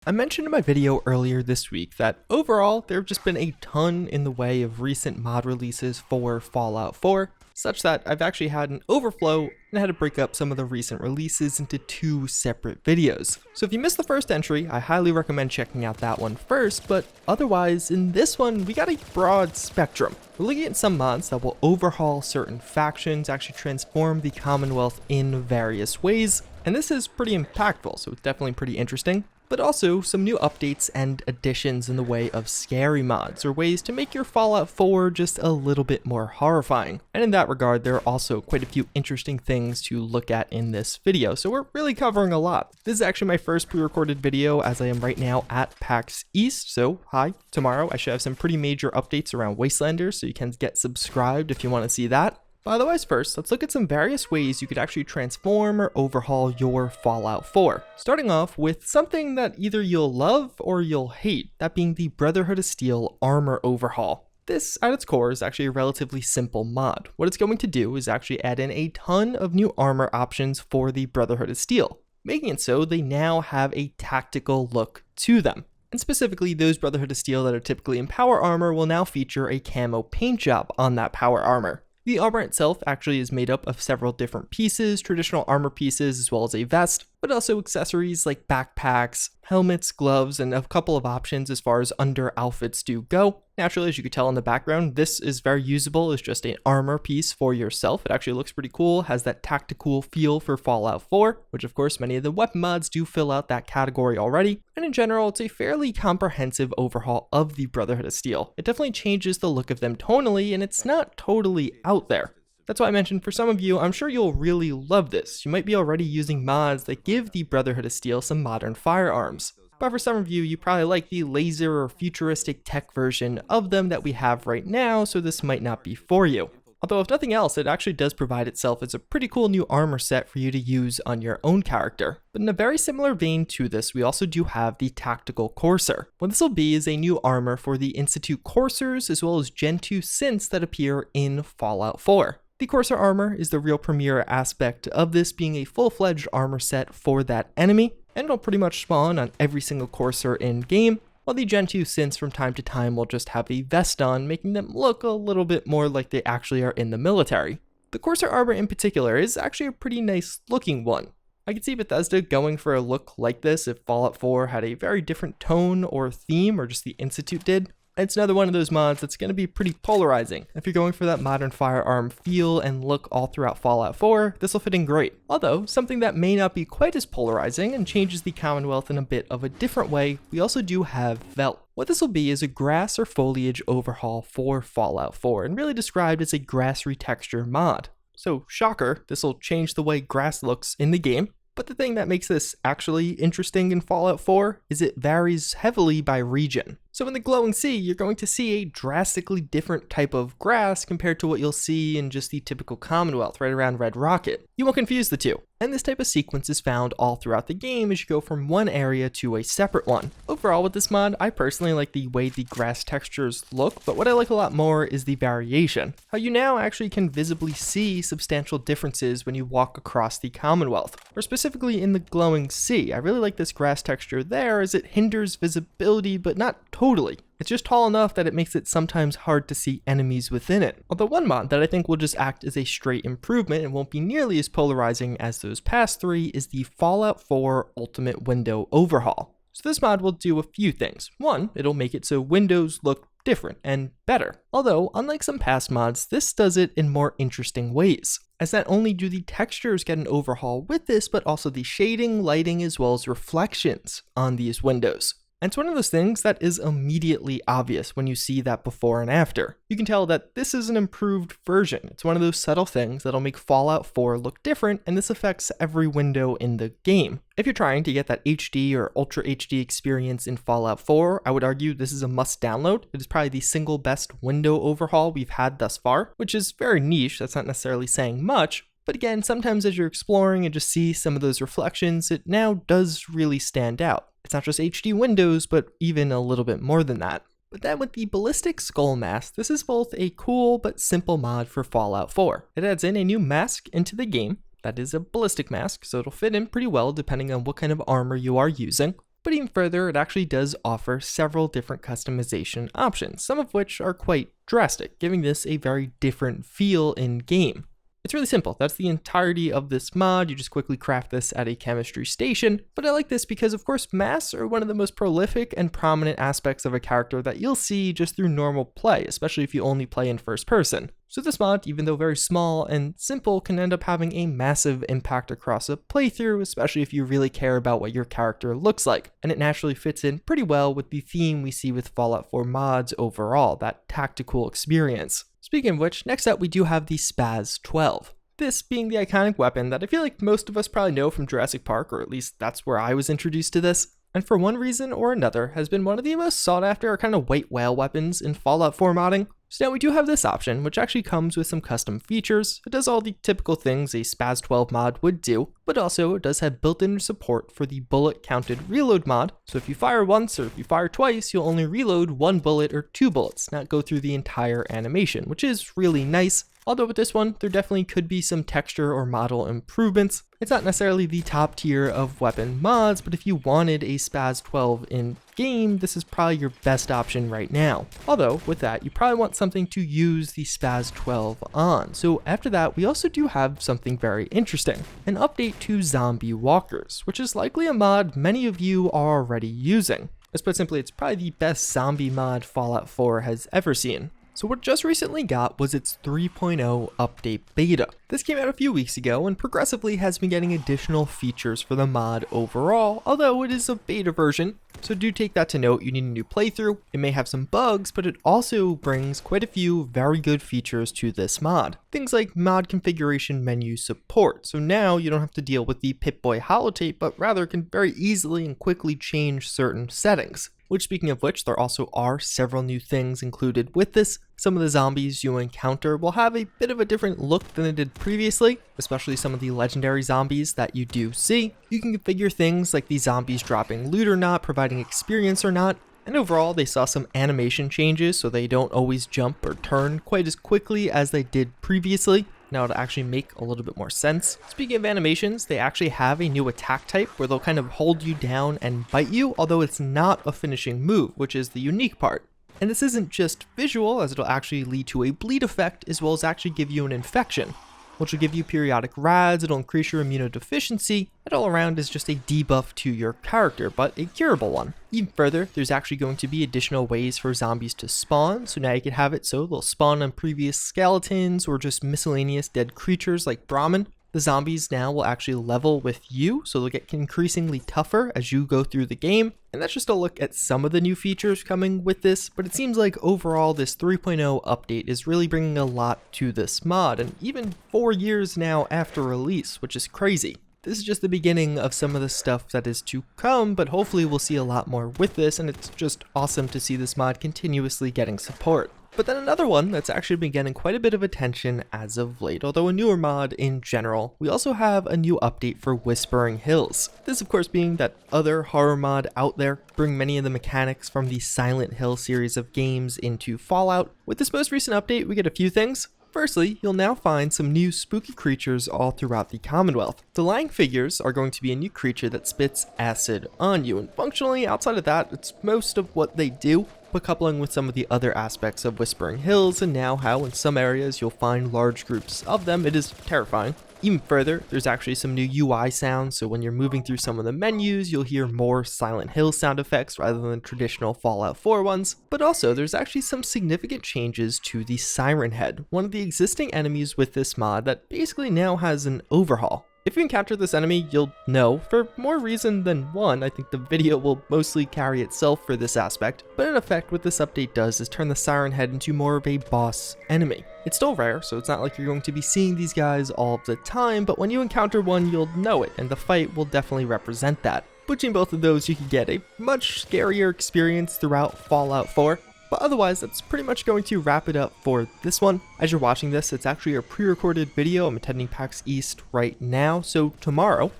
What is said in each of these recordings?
I mentioned in my video earlier this week that overall there have just been a ton in the way of recent mod releases for Fallout 4, such that I've actually had an overflow and had to break up some of the recent releases into two separate videos. So if you missed the first entry, I highly recommend checking out that one first, but otherwise in this one we got a broad spectrum. We're looking at some mods that will overhaul certain factions, actually transform the Commonwealth in various ways, and this is pretty impactful, so it's definitely pretty interesting. But also some new updates and additions in the way of scary mods, or ways to make your Fallout 4 just a little bit more horrifying. And in that regard, there are also quite a few interesting things to look at in this video, so we're really covering a lot. This is actually my first pre-recorded video, as I am right now at PAX East, so hi. Tomorrow I should have some pretty major updates around Wastelanders, so you can get subscribed if you want to see that. But otherwise first, let's look at some various ways you could actually transform or overhaul your Fallout 4. Starting off with something that either you'll love or you'll hate, that being the Brotherhood of Steel armor overhaul. This, at its core, is actually a relatively simple mod. What it's going to do is actually add in a ton of new armor options for the Brotherhood of Steel, making it so they now have a tactical look to them. And specifically, those Brotherhood of Steel that are typically in power armor will now feature a camo paint job on that power armor. The armor itself actually is made up of several different pieces, traditional armor pieces as well as a vest, but also accessories like backpacks, helmets, gloves, and a couple of options as far as under outfits do go. Naturally, as you can tell in the background, this is very usable as just an armor piece for yourself. It actually looks pretty cool, has that tactical feel for Fallout 4, which of course many of the weapon mods do fill out that category already. And in general, it's a fairly comprehensive overhaul of the Brotherhood of Steel. It definitely changes the look of them tonally, and it's not totally out there. That's why I mentioned for some of you, I'm sure you'll really love this. You might be already using mods that give the Brotherhood of Steel some modern firearms. But for some of you, you probably like the laser or futuristic tech version of them that we have right now, so this might not be for you. Although if nothing else, it actually does provide itself as a pretty cool new armor set for you to use on your own character. But in a very similar vein to this, we also do have the Tactical Courser. What this will be is a new armor for the Institute Coursers as well as Gen 2 synths that appear in Fallout 4. The Courser armor is the real premier aspect of this, being a full-fledged armor set for that enemy, and it'll pretty much spawn on every single Courser in game, while the Gen 2 synths from time to time will just have a vest on, making them look a little bit more like they actually are in the military. The Courser armor in particular is actually a pretty nice looking one. I could see Bethesda going for a look like this if Fallout 4 had a very different tone or theme, or just the Institute did. It's another one of those mods that's going to be pretty polarizing. If you're going for that modern firearm feel and look all throughout Fallout 4, this will fit in great. Although, something that may not be quite as polarizing and changes the Commonwealth in a bit of a different way, we also do have VELDT. What this will be is a grass or foliage overhaul for Fallout 4, and really described as a grass retexture mod. So, shocker, this will change the way grass looks in the game. But the thing that makes this actually interesting in Fallout 4 is it varies heavily by region. So in the Glowing Sea, you're going to see a drastically different type of grass compared to what you'll see in just the typical Commonwealth right around Red Rocket. You won't confuse the two. And this type of sequence is found all throughout the game as you go from one area to a separate one. Overall with this mod, I personally like the way the grass textures look, but what I like a lot more is the variation. How you now actually can visibly see substantial differences when you walk across the Commonwealth, or specifically in the Glowing Sea. I really like this grass texture there as it hinders visibility, but not totally. It's just tall enough that it makes it sometimes hard to see enemies within it. Although one mod that I think will just act as a straight improvement and won't be nearly as polarizing as those past three is the Fallout 4 Ultimate Window Overhaul. So this mod will do a few things. One, it'll make it so windows look different and better. Although, unlike some past mods, this does it in more interesting ways. As not only do the textures get an overhaul with this, but also the shading, lighting, as well as reflections on these windows. And it's one of those things that is immediately obvious when you see that before and after. You can tell that this is an improved version. It's one of those subtle things that'll make Fallout 4 look different, and this affects every window in the game. If you're trying to get that HD or Ultra HD experience in Fallout 4, I would argue this is a must download. It is probably the single best window overhaul we've had thus far, which is very niche. That's not necessarily saying much. But again, sometimes as you're exploring and just see some of those reflections, it now does really stand out. It's not just HD windows, but even a little bit more than that. But then with the Ballistic Skull Mask, this is both a cool but simple mod for Fallout 4. It adds in a new mask into the game. That is a ballistic mask, so it'll fit in pretty well depending on what kind of armor you are using. But even further, it actually does offer several different customization options, some of which are quite drastic, giving this a very different feel in game. It's really simple. That's the entirety of this mod. You just quickly craft this at a chemistry station. But I like this because, of course, masks are one of the most prolific and prominent aspects of a character that you'll see just through normal play, especially if you only play in first person. So this mod, even though very small and simple, can end up having a massive impact across a playthrough, especially if you really care about what your character looks like. And it naturally fits in pretty well with the theme we see with Fallout 4 mods overall, that tactical experience. Speaking of which, next up we do have the Spaz 12. This being the iconic weapon that I feel like most of us probably know from Jurassic Park, or at least that's where I was introduced to this, and for one reason or another has been one of the most sought after kind of white whale weapons in Fallout 4 modding. So now we do have this option, which actually comes with some custom features. It does all the typical things a Spaz 12 mod would do, but also it does have built-in support for the bullet counted reload mod. So if you fire once or if you fire twice, you'll only reload 1 bullet or 2 bullets, not go through the entire animation, which is really nice. Although with this one, there definitely could be some texture or model improvements. It's not necessarily the top tier of weapon mods, but if you wanted a Spaz 12 in game, this is probably your best option right now. Although with that, you probably want something to use the Spaz 12 on. So after that, we also do have something very interesting, an update to zombie walkers, which is likely a mod many of you are already using. Let's put simply, it's probably the best zombie mod Fallout 4 has ever seen. So what just recently got was its 3.0 update beta. This came out a few weeks ago and progressively has been getting additional features for the mod overall, although it is a beta version, so do take that to note. You need a new playthrough. It may have some bugs, but it also brings quite a few very good features to this mod. Things like mod configuration menu support, so now you don't have to deal with the Pip-Boy holotape, but rather can very easily and quickly change certain settings. Which, speaking of which, there also are several new things included with this. Some of the zombies you encounter will have a bit of a different look than it did previously, especially some of the legendary zombies that you do see. You can configure things like the zombies dropping loot or not, providing experience or not, and overall they saw some animation changes so they don't always jump or turn quite as quickly as they did previously. Now to actually make a little bit more sense. Speaking of animations, they actually have a new attack type where they'll kind of hold you down and bite you, although it's not a finishing move, which is the unique part. And this isn't just visual, as it'll actually lead to a bleed effect, as well as actually give you an infection, which will give you periodic rads, it'll increase your immunodeficiency, and all around is just a debuff to your character, but a curable one. Even further, there's actually going to be additional ways for zombies to spawn, so now you can have it so they'll spawn on previous skeletons or just miscellaneous dead creatures like Brahmin. The zombies now will actually level with you, so they'll get increasingly tougher as you go through the game. And that's just a look at some of the new features coming with this, but it seems like overall this 3.0 update is really bringing a lot to this mod, and even 4 years now after release, which is crazy. This is just the beginning of some of the stuff that is to come, but hopefully we'll see a lot more with this, and it's just awesome to see this mod continuously getting support. But then another one that's actually been getting quite a bit of attention as of late, although a newer mod in general, we also have a new update for Whispering Hills. This of course being that other horror mod out there, bring many of the mechanics from the Silent Hill series of games into Fallout. With this most recent update, we get a few things. Firstly, you'll now find some new spooky creatures all throughout the Commonwealth. The Lying Figures are going to be a new creature that spits acid on you, and functionally outside of that, it's most of what they do, but coupling with some of the other aspects of Whispering Hills and now how in some areas you'll find large groups of them, it is terrifying. Even further, there's actually some new UI sounds, so when you're moving through some of the menus, you'll hear more Silent Hill sound effects rather than traditional Fallout 4 ones. But also, there's actually some significant changes to the Siren Head, one of the existing enemies with this mod that basically now has an overhaul. If you encounter this enemy, you'll know, for more reason than one. I think the video will mostly carry itself for this aspect, but in effect what this update does is turn the Siren Head into more of a boss enemy. It's still rare, so it's not like you're going to be seeing these guys all of the time, but when you encounter one, you'll know it, and the fight will definitely represent that. Between both of those, you can get a much scarier experience throughout Fallout 4. But otherwise, that's pretty much going to wrap it up for this one. As you're watching this, it's actually a pre-recorded video. I'm attending PAX East right now, so tomorrow,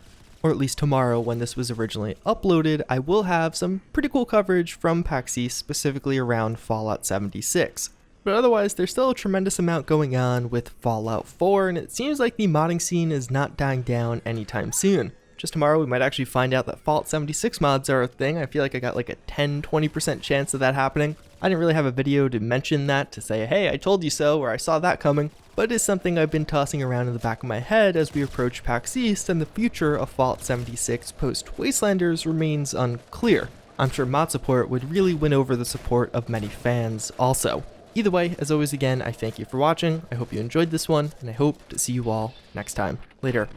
or at least tomorrow when this was originally uploaded, I will have some pretty cool coverage from PAX East, specifically around Fallout 76. But otherwise, there's still a tremendous amount going on with Fallout 4, and it seems like the modding scene is not dying down anytime soon. just tomorrow we might actually find out that Fault 76 mods are a thing. I feel like I got like a 10-20% chance of that happening. I didn't really have a video to mention that, to say, hey, I told you so, or I saw that coming, but it is something I've been tossing around in the back of my head as we approach PAX East, and the future of Fault 76 post-Wastelanders remains unclear. I'm sure mod support would really win over the support of many fans also. Either way, as always again, I thank you for watching, I hope you enjoyed this one, and I hope to see you all next time. Later.